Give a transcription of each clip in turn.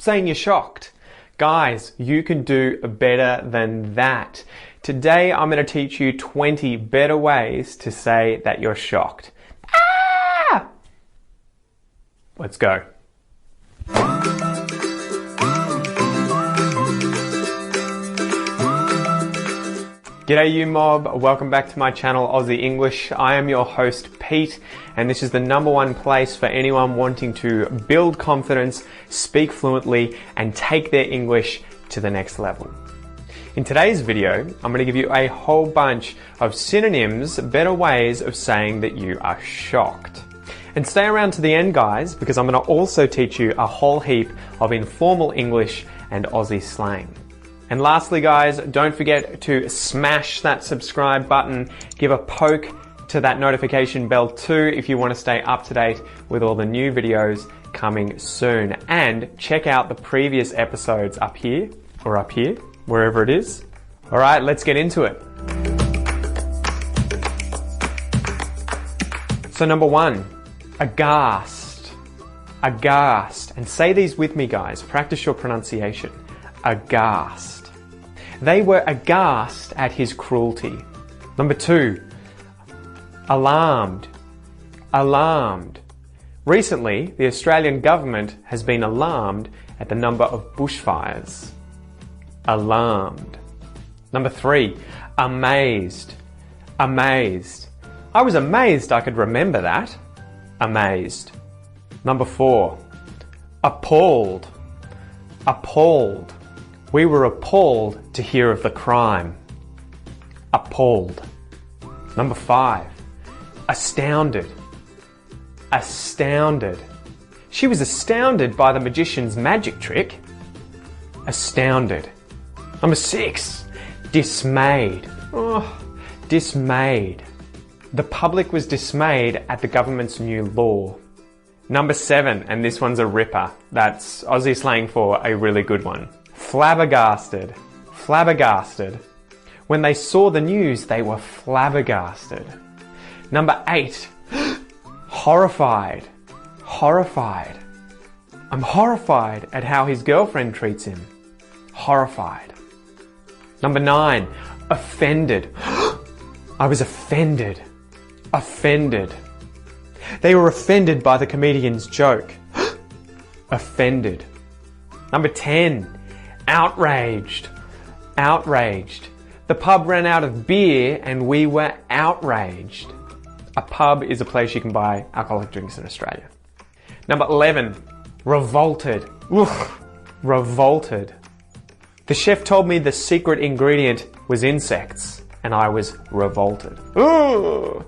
saying you're shocked. Guys, you can do better than that. Today, I'm going to teach you 20 better ways to say that you're shocked. Ah! Let's go. G'day you mob, welcome back to my channel Aussie English. I am your host Pete, and this is the #1 place for anyone wanting to build confidence, speak fluently, and take their English to the next level. In today's video, I'm going to give you a whole bunch of synonyms, better ways of saying that you are shocked. And stay around to the end, guys, because I'm going to also teach you a whole heap of informal English and Aussie slang. And lastly, guys, don't forget to smash that subscribe button, give a poke to that notification bell too if you want to stay up to date with all the new videos coming soon. And check out the previous episodes up here, or up here, wherever it is. All right, let's get into it. So #1, aghast. Aghast. And say these with me, guys. Practice your pronunciation. Aghast. They were aghast at his cruelty. #2, alarmed. Alarmed. Recently, the Australian government has been alarmed at the number of bushfires. Alarmed. #3, amazed. Amazed. I was amazed I could remember that. Amazed. #4, appalled. Appalled. We were appalled to hear of the crime. Appalled. #5, astounded. Astounded. She was astounded by the magician's magic trick. Astounded. #6, dismayed. Oh, dismayed. The public was dismayed at the government's new law. #7, and this one's a ripper. That's Aussie slang for a really good one. Flabbergasted. Flabbergasted. When they saw the news, they were flabbergasted. #8, horrified. Horrified. I'm horrified at how his girlfriend treats him. Horrified. #9, offended. I was offended. Offended. They were offended by the comedian's joke. Offended. #10, outraged. Outraged. The pub ran out of beer and we were outraged. A pub is a place you can buy alcoholic drinks in Australia. #11, revolted. Ugh, revolted. The chef told me the secret ingredient was insects and I was revolted. Ugh.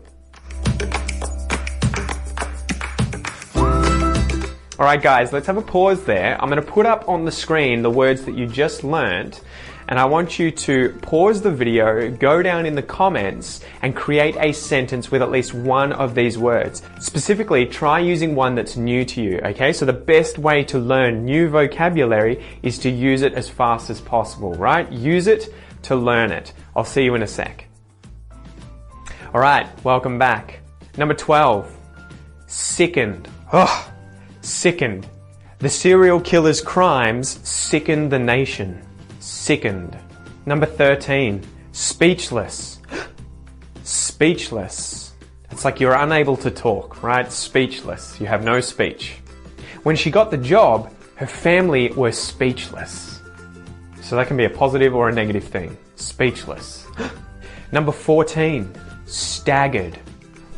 Alright guys, let's have a pause there. I'm going to put up on the screen the words that you just learnt, and I want you to pause the video, go down in the comments, and create a sentence with at least one of these words. Specifically, try using one that's new to you, okay? So the best way to learn new vocabulary is to use it as fast as possible, right? Use it to learn it. I'll see you in a sec. Alright, welcome back. #12, sickened. Ugh. Sickened. The serial killer's crimes sickened the nation. Sickened. #13, speechless. Speechless. It's like you're unable to talk, right? Speechless. You have no speech. When she got the job, her family were speechless. So that can be a positive or a negative thing. Speechless. #14, staggered.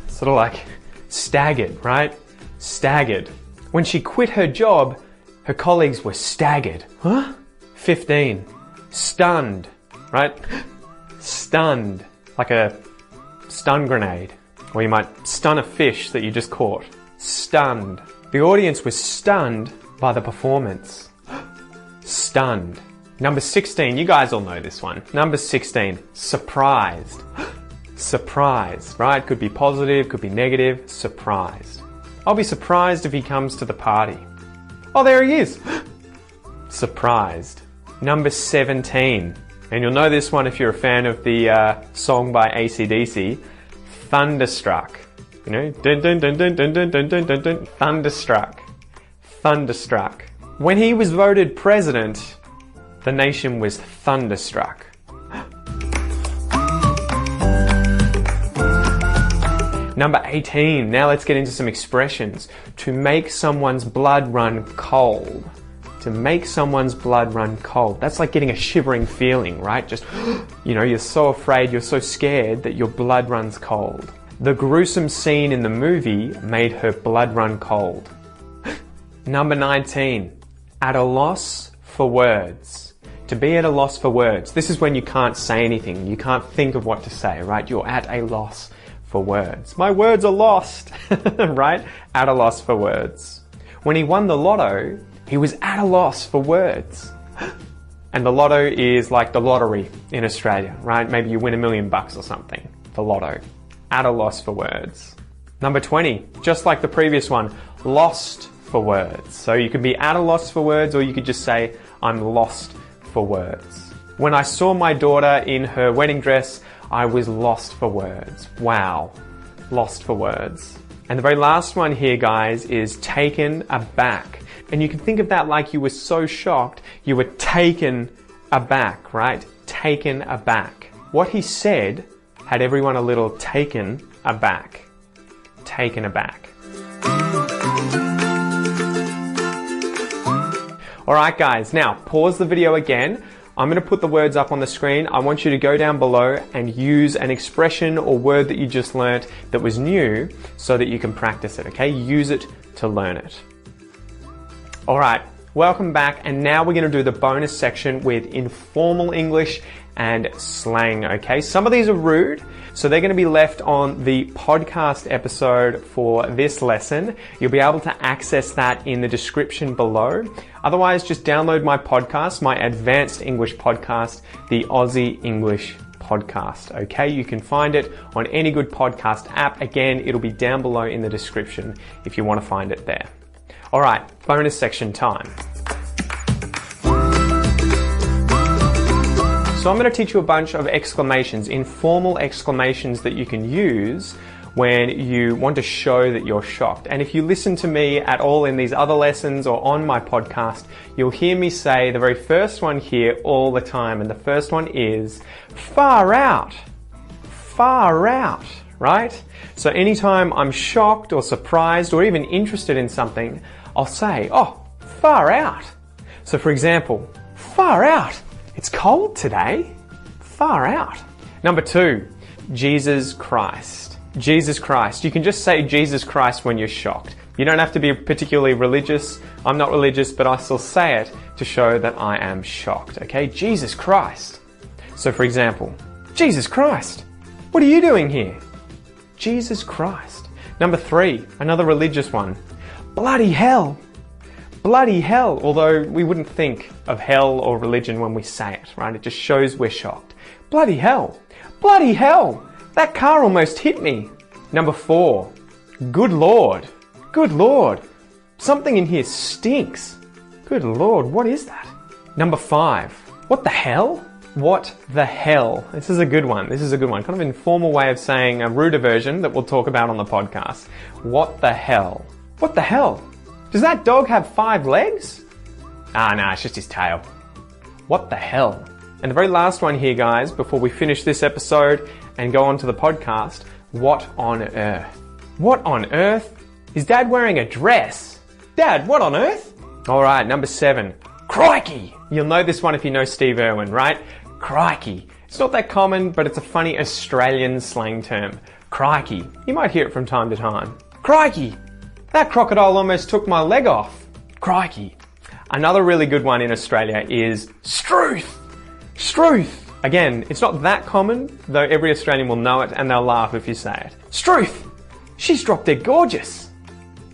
Sort of like staggered, right? Staggered. When she quit her job, her colleagues were staggered. Huh? 15, stunned, right? Stunned. Like a stun grenade. Or you might stun a fish that you just caught. Stunned. The audience was stunned by the performance. Stunned. #16, you guys all know this one. #16, surprised. Surprised, right? Could be positive, could be negative. Surprised. I'll be surprised if he comes to the party. Oh, there he is. Surprised. #17, and you'll know this one if you're a fan of the song by AC/DC, Thunderstruck. You know, dun dun dun dun dun dun dun dun dun dun. Thunderstruck. Thunderstruck. When he was voted president, the nation was thunderstruck. Number 18. Now let's get into some expressions. To make someone's blood run cold. To make someone's blood run cold. That's like getting a shivering feeling, right? Just, you're so afraid, you're so scared that your blood runs cold. The gruesome scene in the movie made her blood run cold. Number 19. At a loss for words. To be at a loss for words. This is when you can't say anything. You can't think of what to say, right? You're at a loss for words. My words are lost, right? At a loss for words. When he won the lotto, he was at a loss for words. And the lotto is like the lottery in Australia, right? Maybe you win $1 million or something. The lotto. At a loss for words. Number 20, just like the previous one, lost for words. So you could be at a loss for words, or you could just say, I'm lost for words. When I saw my daughter in her wedding dress, I was lost for words. Wow. Lost for words. And the very last one here, guys, is taken aback. And you can think of that like you were so shocked, you were taken aback, right? Taken aback. What he said had everyone a little taken aback. Taken aback. Alright guys, now pause the video again. I'm going to put the words up on the screen. I want you to go down below and use an expression or word that you just learnt that was new so that you can practice it, okay? Use it to learn it. Alright, welcome back, and now we're going to do the bonus section with informal English and slang, okay? Some of these are rude, so they're going to be left on the podcast episode for this lesson. You'll be able to access that in the description below. Otherwise, just download my podcast, my advanced English podcast, the Aussie English Podcast, okay? You can find it on any good podcast app. Again, it'll be down below in the description if you want to find it there. All right, bonus section time. So I'm going to teach you a bunch of exclamations, informal exclamations that you can use when you want to show that you're shocked. And if you listen to me at all in these other lessons or on my podcast, you'll hear me say the very first one here all the time. And the first one is far out. Far out, right? So anytime I'm shocked or surprised or even interested in something, I'll say, oh, far out. So for example, far out. It's cold today. Far out. Number 2, Jesus Christ. Jesus Christ. You can just say Jesus Christ when you're shocked. You don't have to be particularly religious. I'm not religious, but I still say it to show that I am shocked. Okay? Jesus Christ. So for example, Jesus Christ. What are you doing here? Jesus Christ. Number 3, another religious one. Bloody hell. Bloody hell, although we wouldn't think of hell or religion when we say it, right? It just shows we're shocked. Bloody hell. Bloody hell. That car almost hit me. Number 4, good Lord. Good Lord. Something in here stinks. Good Lord, what is that? Number 5, what the hell? What the hell? This is a good one. This is a good one. Kind of an informal way of saying a ruder version that we'll talk about on the podcast. What the hell? What the hell? Does that dog have 5 legs? Ah, no, it's just his tail. What the hell? And the very last one here, guys, before we finish this episode and go on to the podcast, what on earth? What on earth? Is Dad wearing a dress? Dad, what on earth? All right, number 7, crikey. You'll know this one if you know Steve Irwin, right? Crikey. It's not that common, but it's a funny Australian slang term. Crikey. You might hear it from time to time. Crikey. That crocodile almost took my leg off. Crikey. Another really good one in Australia is struth. Struth. Again, it's not that common, though every Australian will know it and they'll laugh if you say it. Struth. She's drop dead gorgeous.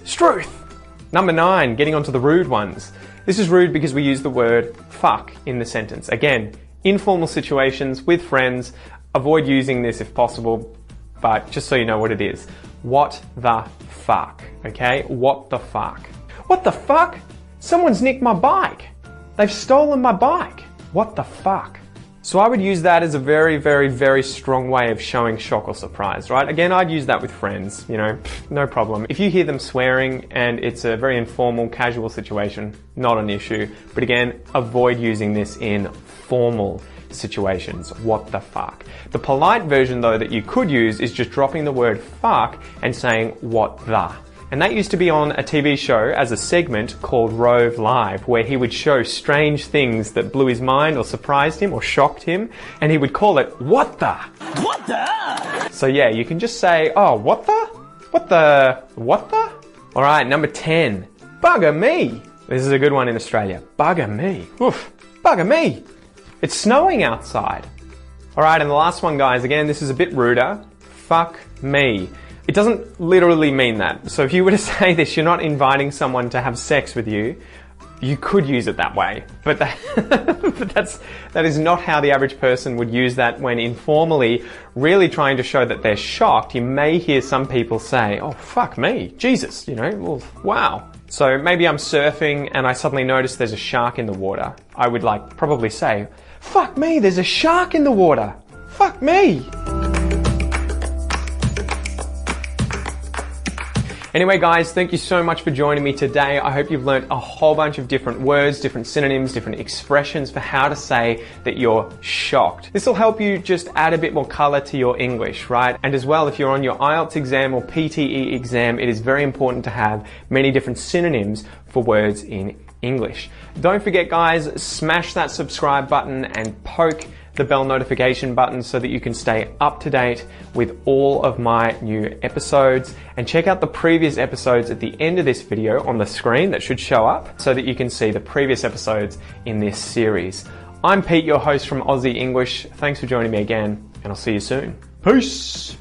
Struth. Number 9, getting onto the rude ones. This is rude because we use the word fuck in the sentence. Again, informal situations with friends. Avoid using this if possible, but just so you know what it is. What the fuck, okay? What the fuck? What the fuck? Someone's nicked my bike. They've stolen my bike. What the fuck? So I would use that as a very, very, very strong way of showing shock or surprise, right? Again, I'd use that with friends, you know, no problem. If you hear them swearing and it's a very informal, casual situation, not an issue. But again, avoid using this in formal situations. What the fuck? The polite version though that you could use is just dropping the word fuck and saying what the. And that used to be on a TV show as a segment called Rove Live, where he would show strange things that blew his mind or surprised him or shocked him, and he would call it what the. What the? So yeah, you can just say, oh, what the? What the? What the? All right, number 10. Bugger me. This is a good one in Australia. Bugger me. Oof. Bugger me. It's snowing outside. All right, and the last one, guys, again, this is a bit ruder. Fuck me. It doesn't literally mean that. So if you were to say this, you're not inviting someone to have sex with you. You could use it that way, but that is not how the average person would use that when informally really trying to show that they're shocked. You may hear some people say, oh, fuck me, Jesus, you know, well, wow. So maybe I'm surfing and I suddenly notice there's a shark in the water. I would probably say, fuck me, there's a shark in the water. Fuck me. Anyway, guys, thank you so much for joining me today. I hope you've learned a whole bunch of different words, different synonyms, different expressions for how to say that you're shocked. This will help you just add a bit more color to your English, right? And as well, if you're on your IELTS exam or PTE exam, it is very important to have many different synonyms for words in English. Don't forget, guys, smash that subscribe button and poke the bell notification button so that you can stay up to date with all of my new episodes, and check out the previous episodes at the end of this video on the screen that should show up so that you can see the previous episodes in this series. I'm Pete, your host from Aussie English. Thanks for joining me again, and I'll see you soon. Peace!